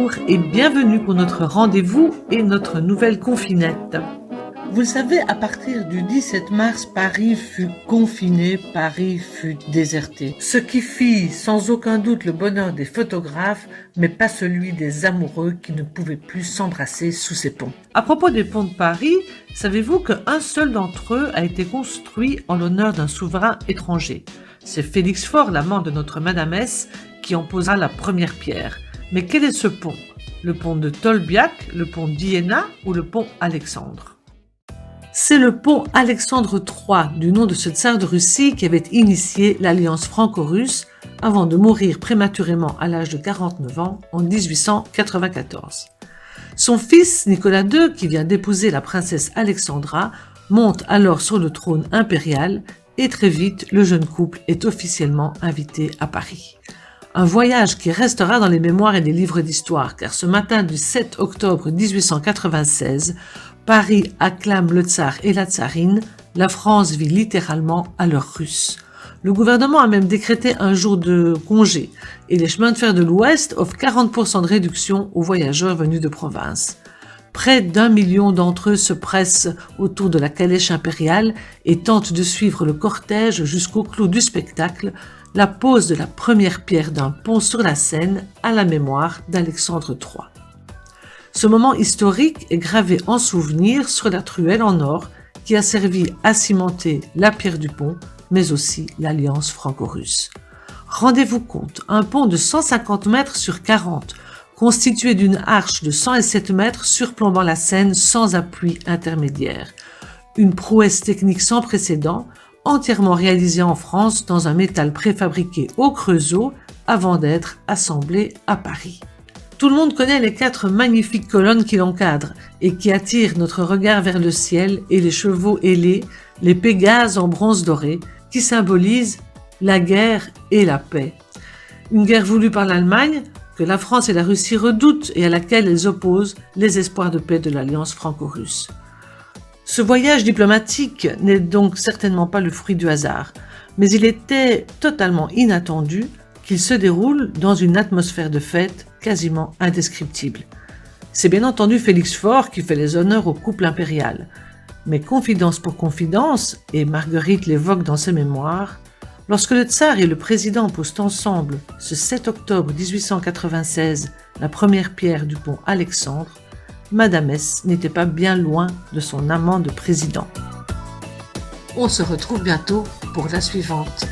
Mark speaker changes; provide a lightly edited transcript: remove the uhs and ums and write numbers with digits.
Speaker 1: Bonjour et bienvenue pour notre rendez-vous et notre nouvelle confinette. Vous le savez, à partir du 17 mars, Paris fut confiné, Paris fut déserté. Ce qui fit sans aucun doute le bonheur des photographes, mais pas celui des amoureux qui ne pouvaient plus s'embrasser sous ces ponts. À propos des ponts de Paris, savez-vous qu'un seul d'entre eux a été construit en l'honneur d'un souverain étranger? C'est Félix Faure, l'amant de notre Madame S, qui en posera la première pierre. Mais quel est ce pont? Le pont de Tolbiac, le pont d'Iéna ou le pont Alexandre? C'est le pont Alexandre III, du nom de ce tsar de Russie qui avait initié l'alliance franco-russe avant de mourir prématurément à l'âge de 49 ans en 1894. Son fils Nicolas II, qui vient d'épouser la princesse Alexandra, monte alors sur le trône impérial et très vite le jeune couple est officiellement invité à Paris. Un voyage qui restera dans les mémoires et les livres d'histoire, car ce matin du 7 octobre 1896, Paris acclame le tsar et la tsarine, la France vit littéralement à l'heure russe. Le gouvernement a même décrété un jour de congé et les chemins de fer de l'Ouest offrent 40% de réduction aux voyageurs venus de province. Près d'1 million d'entre eux se pressent autour de la calèche impériale et tentent de suivre le cortège jusqu'au clou du spectacle, la pose de la première pierre d'un pont sur la Seine à la mémoire d'Alexandre III. Ce moment historique est gravé en souvenir sur la truelle en or qui a servi à cimenter la pierre du pont, mais aussi l'alliance franco-russe. Rendez-vous compte, un pont de 150 mètres sur 40, constitué d'une arche de 107 mètres surplombant la Seine sans appui intermédiaire. Une prouesse technique sans précédent, entièrement réalisée en France dans un métal préfabriqué au Creusot avant d'être assemblé à Paris. Tout le monde connaît les 4 magnifiques colonnes qui l'encadrent et qui attirent notre regard vers le ciel et les chevaux ailés, les Pégases en bronze doré, qui symbolisent la guerre et la paix. Une guerre voulue par l'Allemagne, que la France et la Russie redoutent et à laquelle elles opposent les espoirs de paix de l'alliance franco-russe. Ce voyage diplomatique n'est donc certainement pas le fruit du hasard, mais il était totalement inattendu qu'il se déroule dans une atmosphère de fête quasiment indescriptible. C'est bien entendu Félix Faure qui fait les honneurs au couple impérial. Mais confidence pour confidence, et Marguerite l'évoque dans ses mémoires, lorsque le tsar et le président posent ensemble, ce 7 octobre 1896, la première pierre du pont Alexandre, Madame S n'était pas bien loin de son amant de président. On se retrouve bientôt pour la suivante.